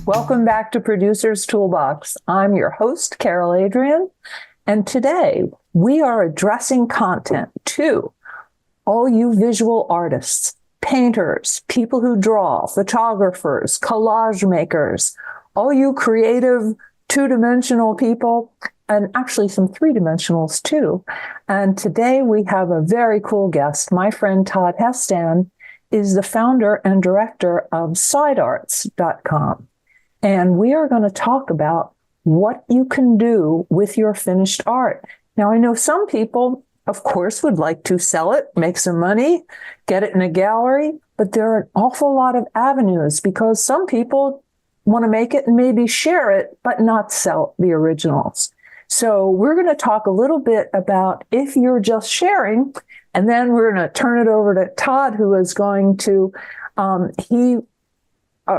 Welcome back to Producer's Toolbox. I'm your host, Carol Adrian, and today we are addressing content to all you visual artists, painters, people who draw, photographers, collage makers, all you creative two-dimensional people, and actually some three-dimensionals too. And today we have a very cool guest. My friend Todd Hestand is the founder and director of sidearts.com. And we are going to talk about what you can do with your finished art. Now, I know some people, of course, would like to sell it, make some money, get it in a gallery, but there are an awful lot of avenues because some people want to make it and maybe share it, but not sell the originals. So we're going to talk a little bit about if you're just sharing, and then we're going to turn it over to Todd, who is going to, he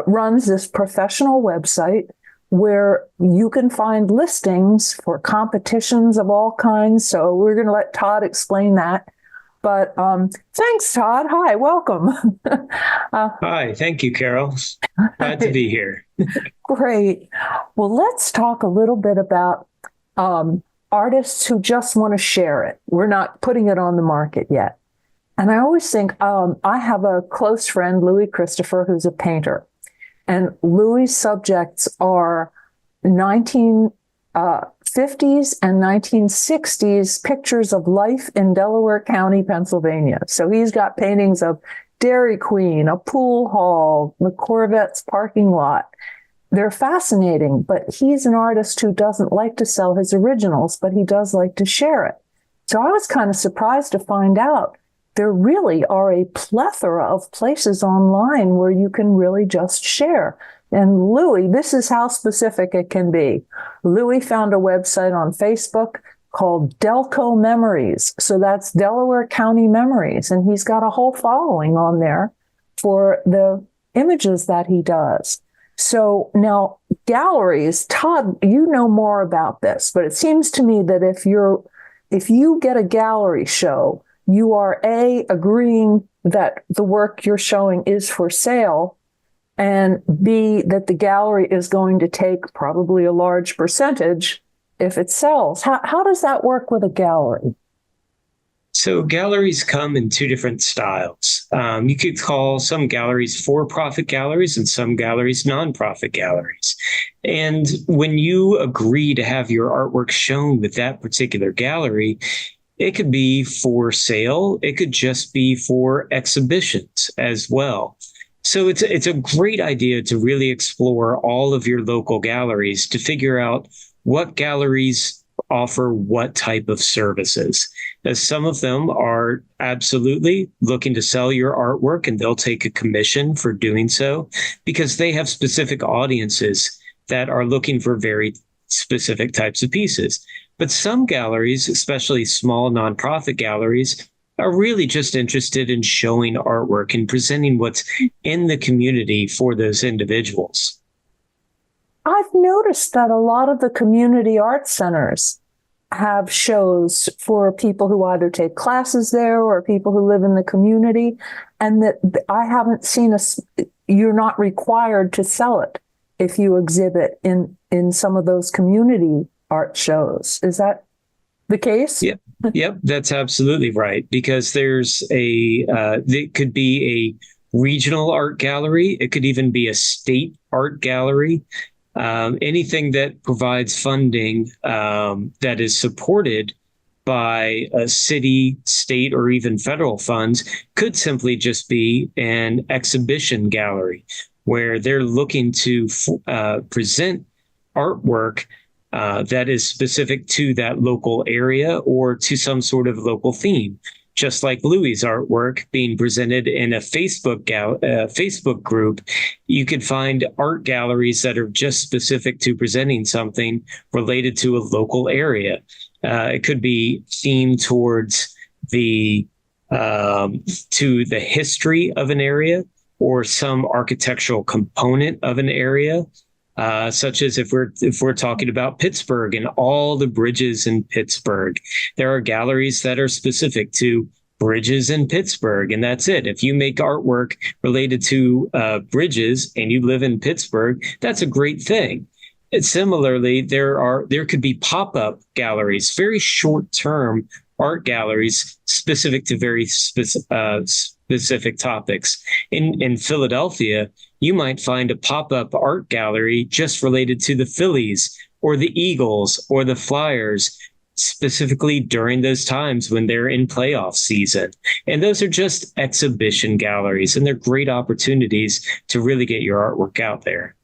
runs this professional website where you can find listings for competitions of all kinds. So we're going to let Todd explain that. But thanks, Todd. Hi, welcome. Hi, thank you, Carol. Glad to be here. Great. Well, let's talk a little bit about artists who just want to share it. We're not putting it on the market yet. And I always think, I have a close friend, Louis Christopher, who's a painter. And Louis' subjects are 1950s and 1960s pictures of life in Delaware County, Pennsylvania. So he's got paintings of Dairy Queen, a pool hall, the Corvette's parking lot. They're fascinating, but he's an artist who doesn't like to sell his originals, but he does like to share it. So I was kind of surprised to find out there really are a plethora of places online where you can really just share. And Louis, this is how specific it can be. Louis found a website on Facebook called Delco Memories. So that's Delaware County Memories. And he's got a whole following on there for the images that he does. So now galleries, Todd, you know more about this, but it seems to me that if you get a gallery show, you are A, agreeing that the work you're showing is for sale, and B, that the gallery is going to take probably a large percentage if it sells. How does that work with a gallery? So galleries come in two different styles. You could call some galleries for-profit galleries and some galleries non-profit galleries. And when you agree to have your artwork shown with that particular gallery, it could be for sale. It could just be for exhibitions as well. So it's a great idea to really explore all of your local galleries to figure out what galleries offer what type of services. As some of them are absolutely looking to sell your artwork and they'll take a commission for doing so because they have specific audiences that are looking for very specific types of pieces. But some galleries, especially small nonprofit galleries, are really just interested in showing artwork and presenting what's in the community for those individuals. I've noticed that a lot of the community art centers have shows for people who either take classes there or people who live in the community, and that I haven't seen you're not required to sell it if you exhibit in some of those community art shows. Is that the case? Yep, that's absolutely right. Because it could be a regional art gallery. It could even be a state art gallery. Anything that provides funding that is supported by a city, state, or even federal funds could simply just be an exhibition gallery where they're looking to present artwork that is specific to that local area or to some sort of local theme. Just like Louis' artwork being presented in a Facebook group, you could find art galleries that are just specific to presenting something related to a local area. It could be themed towards to the history of an area or some architectural component of an area. Such as if we're talking about Pittsburgh and all the bridges in Pittsburgh, there are galleries that are specific to bridges in Pittsburgh, and that's it. If you make artwork related to bridges and you live in Pittsburgh, that's a great thing. And similarly, there could be pop-up galleries, very short-term art galleries specific to very specific topics. In Philadelphia, you might find a pop-up art gallery just related to the Phillies or the Eagles or the Flyers, specifically during those times when they're in playoff season. And those are just exhibition galleries, and they're great opportunities to really get your artwork out there.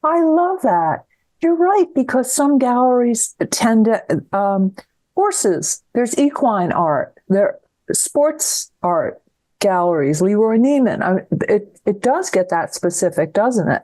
I love that. You're right, because some galleries tend to, horses, there's equine art, there sports art galleries, Leroy Neiman. It does get that specific, doesn't it?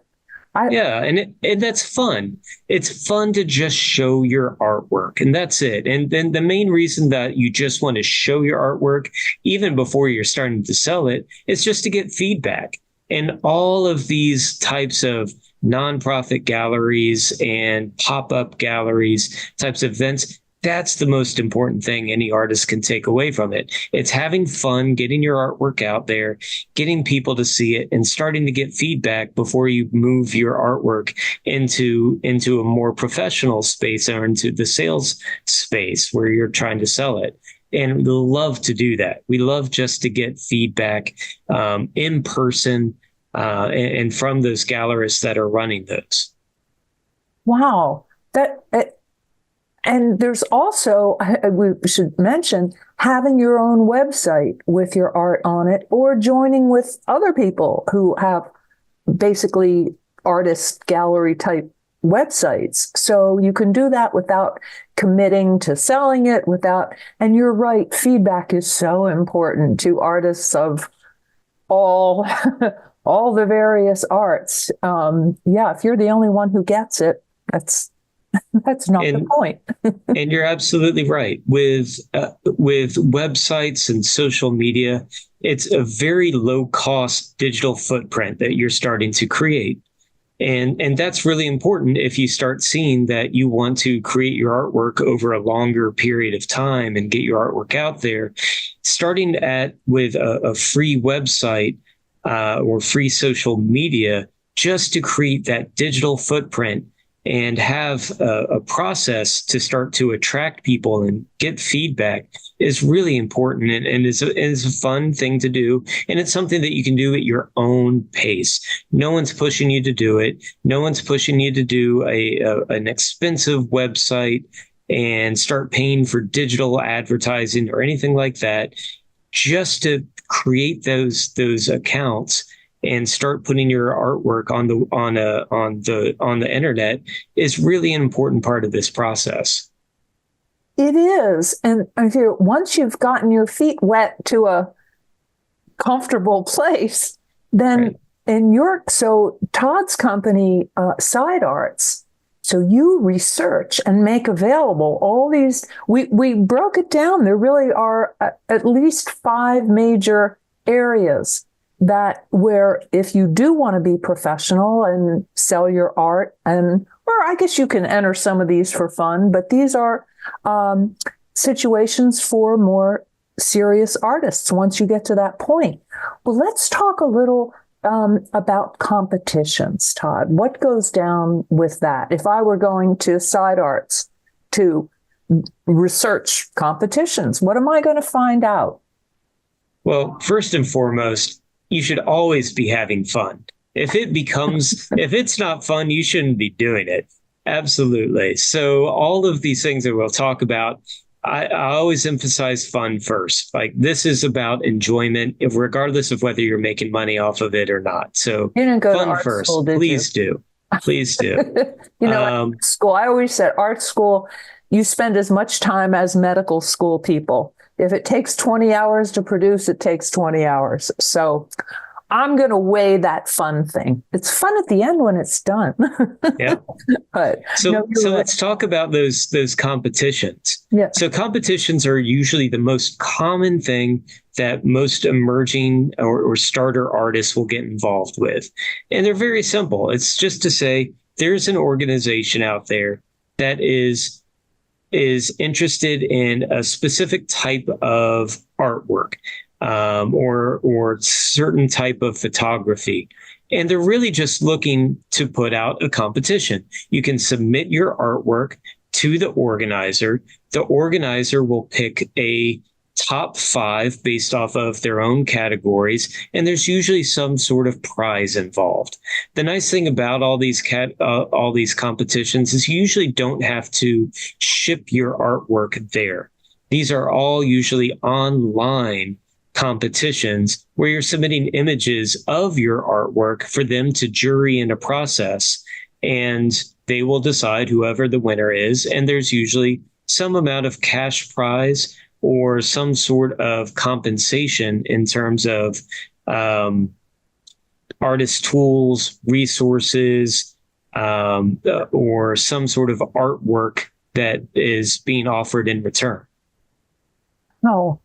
Yeah, and that's fun. It's fun to just show your artwork, and that's it. And then the main reason that you just want to show your artwork, even before you're starting to sell it, is just to get feedback. And all of these types of nonprofit galleries and pop-up galleries, types of events, that's the most important thing any artist can take away from it. It's having fun, getting your artwork out there, getting people to see it, and starting to get feedback before you move your artwork into a more professional space or into the sales space where you're trying to sell it. And we love to do that. We love just to get feedback in person and from those gallerists that are running those. Wow. And there's also, we should mention, having your own website with your art on it, or joining with other people who have basically artist gallery type websites. So you can do that without committing to selling it, and you're right, feedback is so important to artists of all, all the various arts. If you're the only one who gets it, that's not the point. And you're absolutely right. With websites and social media, it's a very low cost digital footprint that you're starting to create. And that's really important if you start seeing that you want to create your artwork over a longer period of time and get your artwork out there. Starting with a free website or free social media, just to create that digital footprint and have a process to start to attract people and get feedback is really important, and is a fun thing to do. And it's something that you can do at your own pace. No one's pushing you to do it. No one's pushing you to do an expensive website and start paying for digital advertising or anything like that. Just to create those accounts and start putting your artwork on the internet is really an important part of this process. It is. And once you've gotten your feet wet to a comfortable place, then right. So Todd's company, Side Arts, so you research and make available all these, we broke it down. There really are at least 5 major areas where if you do want to be professional and sell your art, or I guess you can enter some of these for fun, but these are situations for more serious artists once you get to that point. Well, let's talk a little about competitions, Todd. What goes down with that? If I were going to Side Arts to research competitions, what am I going to find out? Well, first and foremost, you should always be having fun. If it's not fun, you shouldn't be doing it. Absolutely. So all of these things that we'll talk about, I always emphasize fun first. Like, this is about enjoyment, regardless of whether you're making money off of it or not. So you didn't go fun to art first. School, did Please you? Please do. Art school, I always said art school, you spend as much time as medical school people. If it takes 20 hours to produce, it takes 20 hours. So I'm going to weigh that fun thing. It's fun at the end when it's done. Yeah. But so let's talk about those competitions. Yeah. So competitions are usually the most common thing that most emerging or starter artists will get involved with. And they're very simple. It's just to say there's an organization out there that is is interested in a specific type of artwork, or certain type of photography. And they're really just looking to put out a competition. You can submit your artwork to the organizer. The organizer will pick a top 5 based off of their own categories, and there's usually some sort of prize involved. The nice thing about all these competitions is you usually don't have to ship your artwork there. These are all usually online competitions where you're submitting images of your artwork for them to jury in a process, and they will decide whoever the winner is. And there's usually some amount of cash prize or some sort of compensation in terms of artist tools, resources, or some sort of artwork that is being offered in return. Oh,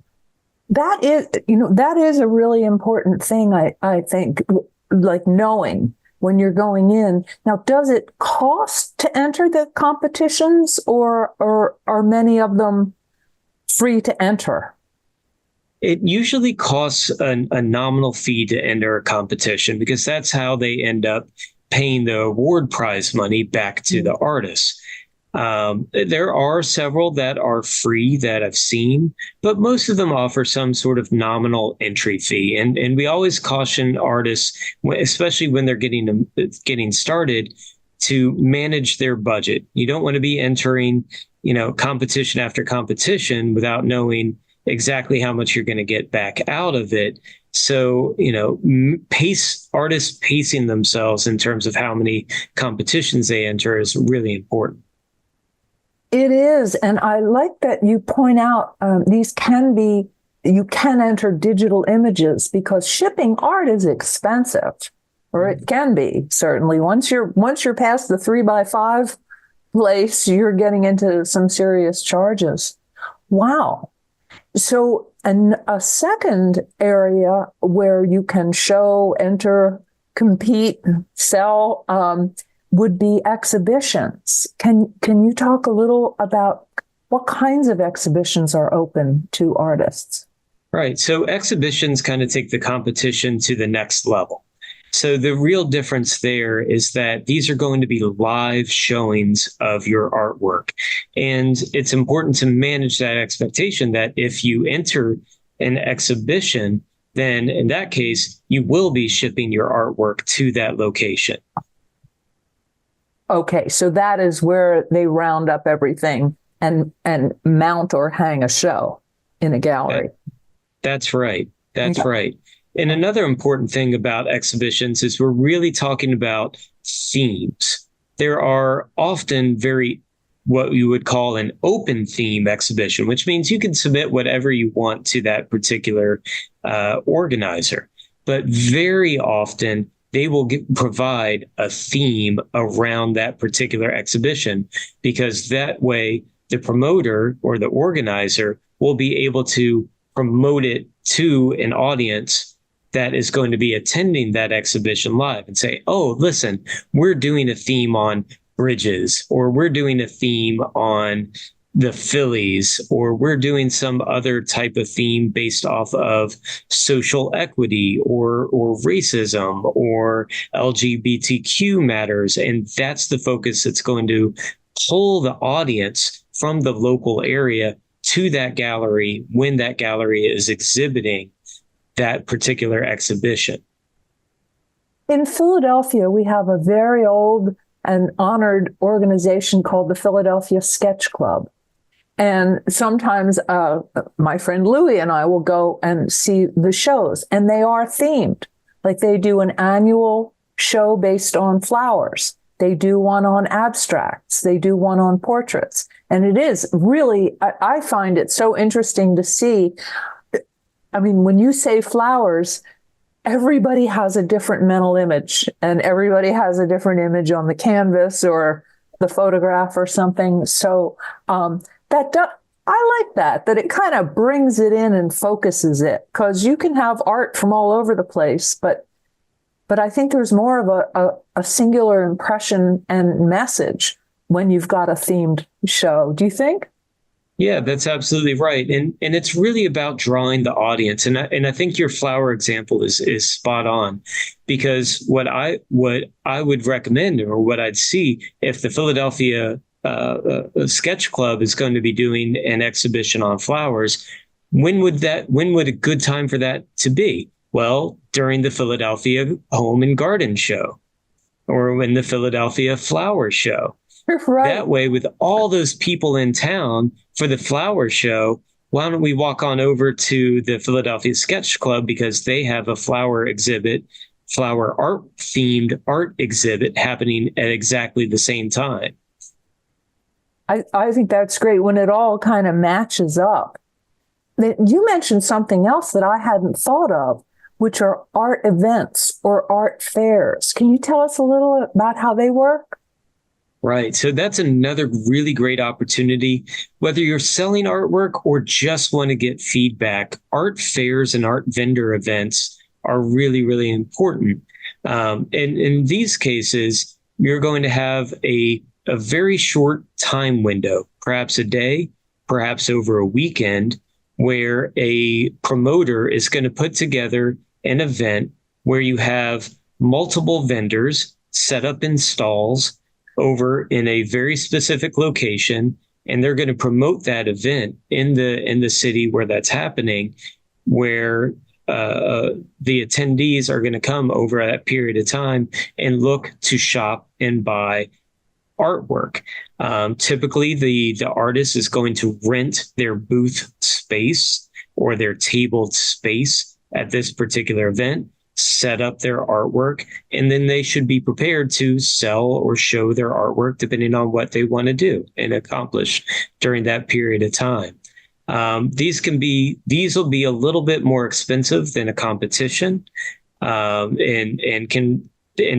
that is a really important thing, I think, like knowing when you're going in. Now, does it cost to enter the competitions, or are many of them free to enter? It usually costs a nominal fee to enter a competition, because that's how they end up paying the award prize money back to the artists. There are several that are free that I've seen, but most of them offer some sort of nominal entry fee. And we always caution artists, especially when they're getting started, to manage their budget. You don't want to be entering, competition after competition without knowing exactly how much you're going to get back out of it. So, artists pacing themselves in terms of how many competitions they enter is really important. It is. And I like that you point out you can enter digital images, because shipping art is expensive, or it can be, certainly. Once you're past the 3x5 place, you're getting into some serious charges. Wow. So a second area where you can show, enter, compete, sell, would be exhibitions. Can you talk a little about what kinds of exhibitions are open to artists? Right. So exhibitions kind of take the competition to the next level. So the real difference there is that these are going to be live showings of your artwork. And it's important to manage that expectation that if you enter an exhibition, then in that case, you will be shipping your artwork to that location. Okay, so that is where they round up everything and mount or hang a show in a gallery. That's right. That's right. And another important thing about exhibitions is we're really talking about themes. There are often what you would call an open theme exhibition, which means you can submit whatever you want to that particular organizer. But very often, they will provide a theme around that particular exhibition, because that way the promoter or the organizer will be able to promote it to an audience that is going to be attending that exhibition live and say, oh, listen, we're doing a theme on bridges, or we're doing a theme on the Phillies, or we're doing some other type of theme based off of social equity or racism or LGBTQ matters. And that's the focus that's going to pull the audience from the local area to that gallery when that gallery is exhibiting that particular exhibition. In Philadelphia, we have a very old and honored organization called the Philadelphia Sketch Club. And sometimes my friend Louie and I will go and see the shows, and they are themed. Like, they do an annual show based on flowers. They do one on abstracts. They do one on portraits. And it is really, I find it so interesting to see. I mean, when you say flowers, everybody has a different mental image, and everybody has a different image on the canvas or the photograph or something. So I like that it kind of brings it in and focuses it, because you can have art from all over the place, but I think there's more of a singular impression and message when you've got a themed show. Do you think? Yeah, that's absolutely right. And it's really about drawing the audience. And I think your flower example is spot on, because what I would recommend, or what I'd see, if the Philadelphia Sketch Club is going to be doing an exhibition on flowers, when would a good time for that to be? Well, during the Philadelphia Home and Garden Show, or when the Philadelphia Flower Show. Right. That way, with all those people in town for the flower show, why don't we walk on over to the Philadelphia Sketch Club, because they have a flower art themed art exhibit happening at exactly the same time. I think that's great when it all kind of matches up. You mentioned something else that I hadn't thought of, which are art events or art fairs. Can you tell us a little about how they work? Right. So that's another really great opportunity. Whether you're selling artwork or just want to get feedback, art fairs and art vendor events are really, really important. And in these cases, you're going to have a very short time window, perhaps a day, perhaps over a weekend, where a promoter is going to put together an event where you have multiple vendors set up in stalls over in a very specific location, and they're going to promote that event in the city where that's happening, where the attendees are going to come over that period of time and look to shop and buy artwork. Typically, the artist is going to rent their booth space or their tabled space at this particular event, set up their artwork, and then they should be prepared to sell or show their artwork depending on what they want to do and accomplish during that period of time. These will be a little bit more expensive than a competition, and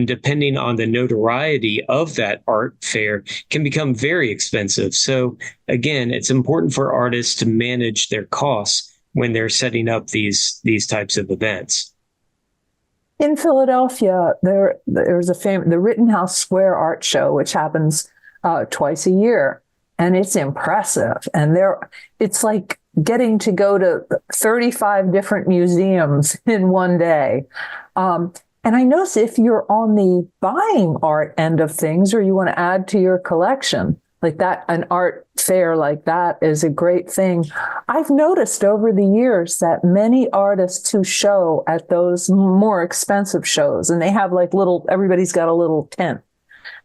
depending on the notoriety of that art fair, can become very expensive. So again, it's important for artists to manage their costs when they're setting up these types of events. In Philadelphia, there's the Rittenhouse Square Art Show, which happens twice a year, and it's impressive. And it's like getting to go to 35 different museums in one day. And I notice if you're on the buying art end of things, or you want to add to your collection, like that, an art fair like that is a great thing. I've noticed over the years that many artists who show at those more expensive shows, and they have like everybody's got a little tent.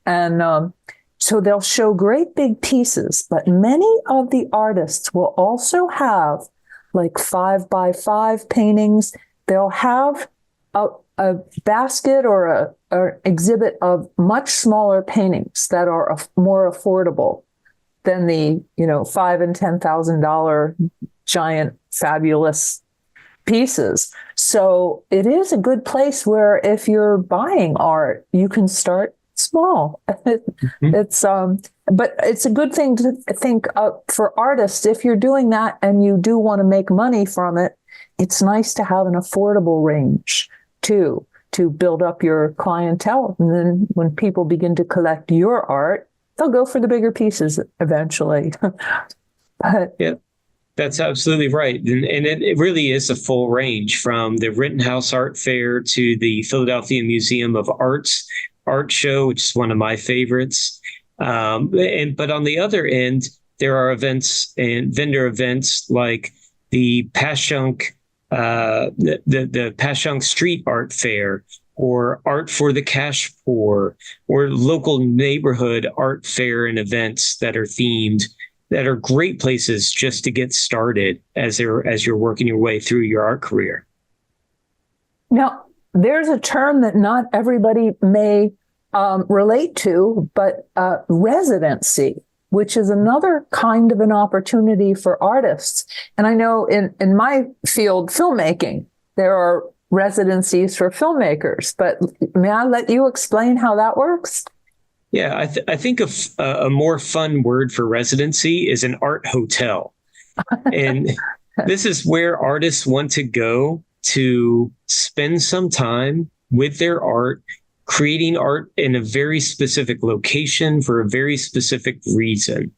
And so they'll show great big pieces, but many of the artists will also have like 5x5 paintings. They'll have a basket or an exhibit of much smaller paintings that are more affordable than the $5,000 and $10,000 giant fabulous pieces. So it is a good place where if you're buying art, you can start small. Mm-hmm. But it's a good thing to think for artists. If you're doing that and you do want to make money from it, it's nice to have an affordable range too, to build up your clientele. And then when people begin to collect your art, they'll go for the bigger pieces eventually. But yeah, that's absolutely right. And it really is a full range, from the Rittenhouse Art Fair to the Philadelphia Museum of Art's art show, which is one of my favorites. But on the other end, there are events and vendor events like the Passyunk the Passyunk Street Art Fair, or Art for the Cash Poor, or local neighborhood art fair and events that are themed, that are great places just to get started as you're working your way through your art career. Now, there's a term that not everybody may relate to, but residency, which is another kind of an opportunity for artists. And I know in my field, filmmaking, there are residencies for filmmakers, but may I let you explain how that works? Yeah, I think a more fun word for residency is an art hotel. And this is where artists want to go to spend some time with their art, creating art in a very specific location for a very specific reason.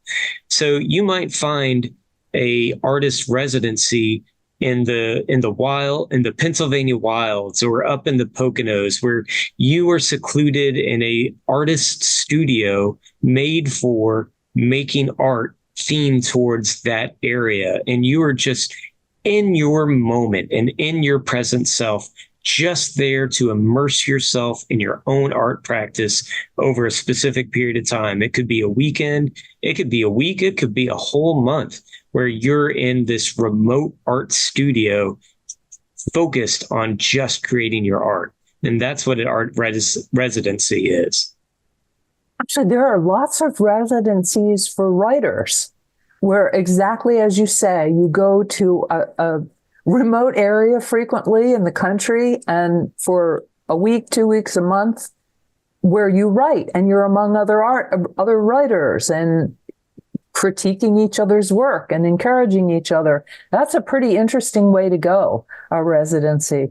So you might find a artist residency in the Pennsylvania wilds or up in the Poconos, where you are secluded in a artist studio made for making art themed towards that area, and you are just in your moment and in your present self, just there to immerse yourself in your own art practice over a specific period of time. It could be a weekend, it could be a week, it could be a whole month, where you're in this remote art studio focused on just creating your art. And that's what an art residency is. Actually, there are lots of residencies for writers where, exactly as you say, you go to a remote area frequently in the country and for a week, 2 weeks, a month, where you write and you're among other writers and critiquing each other's work and encouraging each other. That's a pretty interesting way to go, a residency.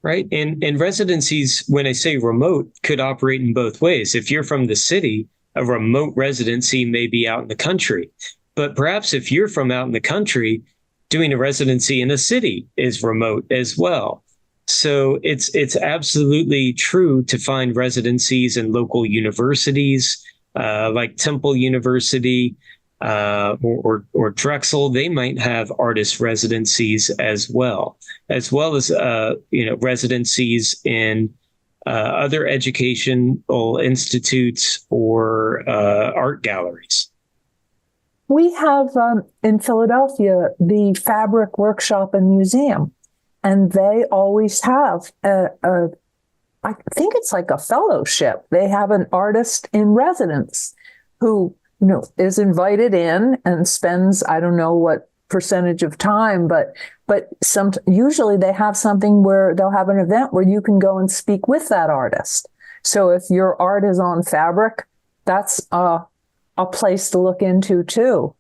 Right. And residencies, when I say remote, could operate in both ways. If you're from the city, a remote residency may be out in the country. But perhaps if you're from out in the country, doing a residency in a city is remote as well. So it's absolutely true to find residencies in local universities, like Temple University or Drexel. They might have artist residencies as well as residencies in other educational institutes or art galleries. We have in Philadelphia the Fabric Workshop and Museum, and they always have I think it's like a fellowship. They have an artist in residence who, is invited in and spends, I don't know what percentage of time, but usually they have something where they'll have an event where you can go and speak with that artist. So if your art is on fabric, that's a place to look into too.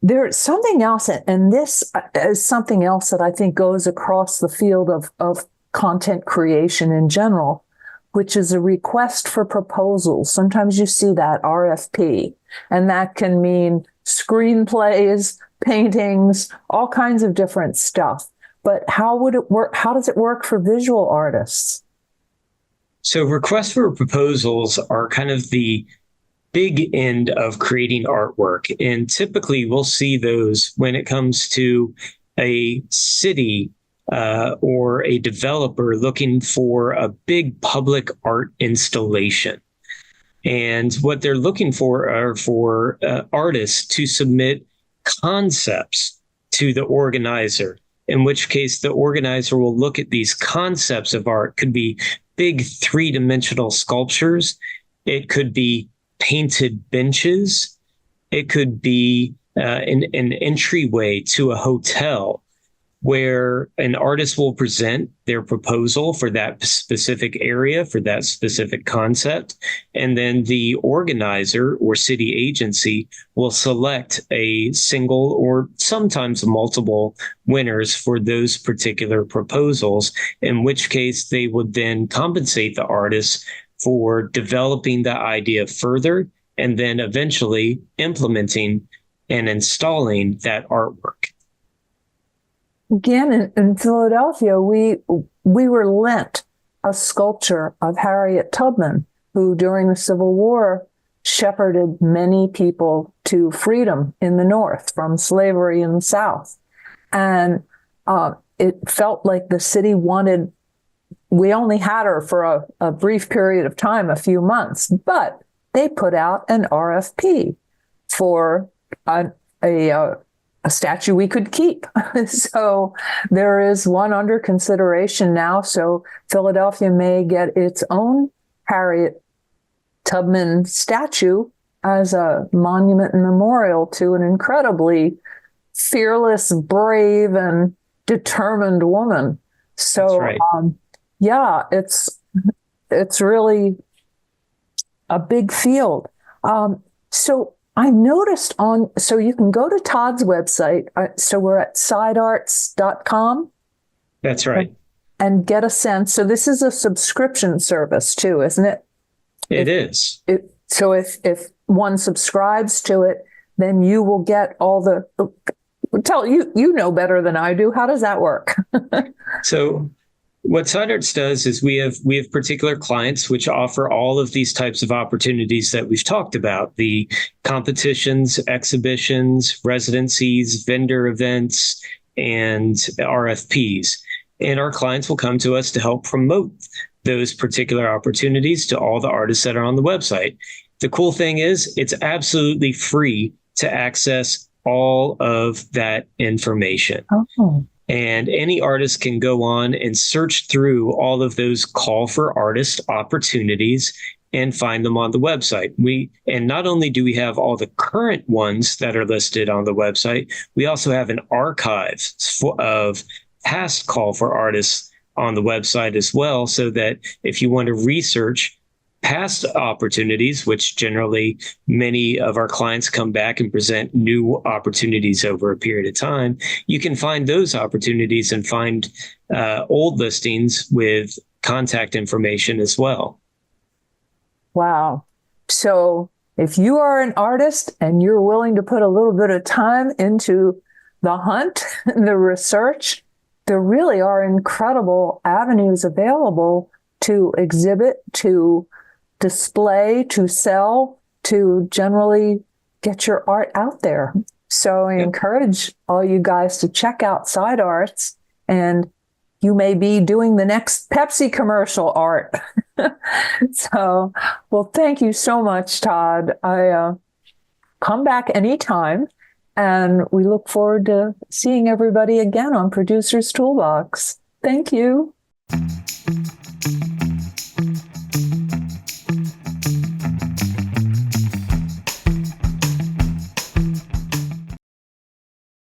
There's something else, and this is something else that I think goes across the field of content creation in general, which is a request for proposals. Sometimes you see that RFP, and that can mean screenplays, paintings, all kinds of different stuff. But how would it work? How does it work for visual artists? So requests for proposals are kind of the big end of creating artwork. And typically we'll see those when it comes to a city or a developer looking for a big public art installation. And what they're looking for are for artists to submit concepts to the organizer, in which case the organizer will look at these concepts of art. Could be big three-dimensional sculptures. It could be painted benches. It could be an entryway to a hotel where an artist will present their proposal for that specific area, for that specific concept. And then the organizer or city agency will select a single or sometimes multiple winners for those particular proposals, in which case they would then compensate the artist for developing the idea further and then eventually implementing and installing that artwork. Again, in Philadelphia, we were lent a sculpture of Harriet Tubman, who during the Civil War shepherded many people to freedom in the North from slavery in the South. And it felt like the city wanted, we only had her for a brief period of time, a few months, but they put out an RFP for a statue we could keep. So there is one under consideration now. So Philadelphia may get its own Harriet Tubman statue as a monument and memorial to an incredibly fearless, brave, and determined woman. So, right. Yeah, it's really a big field. So I noticed so you can go to Todd's website. So we're at sidearts.com. That's right. And get a sense. So this is a subscription service too, isn't it? It is. So if one subscribes to it, then you will get all the, tell you, you know better than I do. How does that work? So what Todd Arts does is we have particular clients which offer all of these types of opportunities that we've talked about: the competitions, exhibitions, residencies, vendor events, and RFPs. And our clients will come to us to help promote those particular opportunities to all the artists that are on the website. The cool thing is it's absolutely free to access all of that information. Oh. And any artist can go on and search through all of those call for artist opportunities and find them on the website. And not only do we have all the current ones that are listed on the website, we also have an archive of past call for artists on the website as well, so that if you want to research past opportunities, which generally many of our clients come back and present new opportunities over a period of time, you can find those opportunities and find old listings with contact information as well. Wow. So if you are an artist and you're willing to put a little bit of time into the hunt and the research, there really are incredible avenues available to exhibit, to display, to sell, to generally get your art out there. So I encourage all you guys to check out Side Arts, and you may be doing the next Pepsi commercial art. So, well, thank you so much, Todd. Come back anytime, and we look forward to seeing everybody again on Producer's Toolbox. Thank you.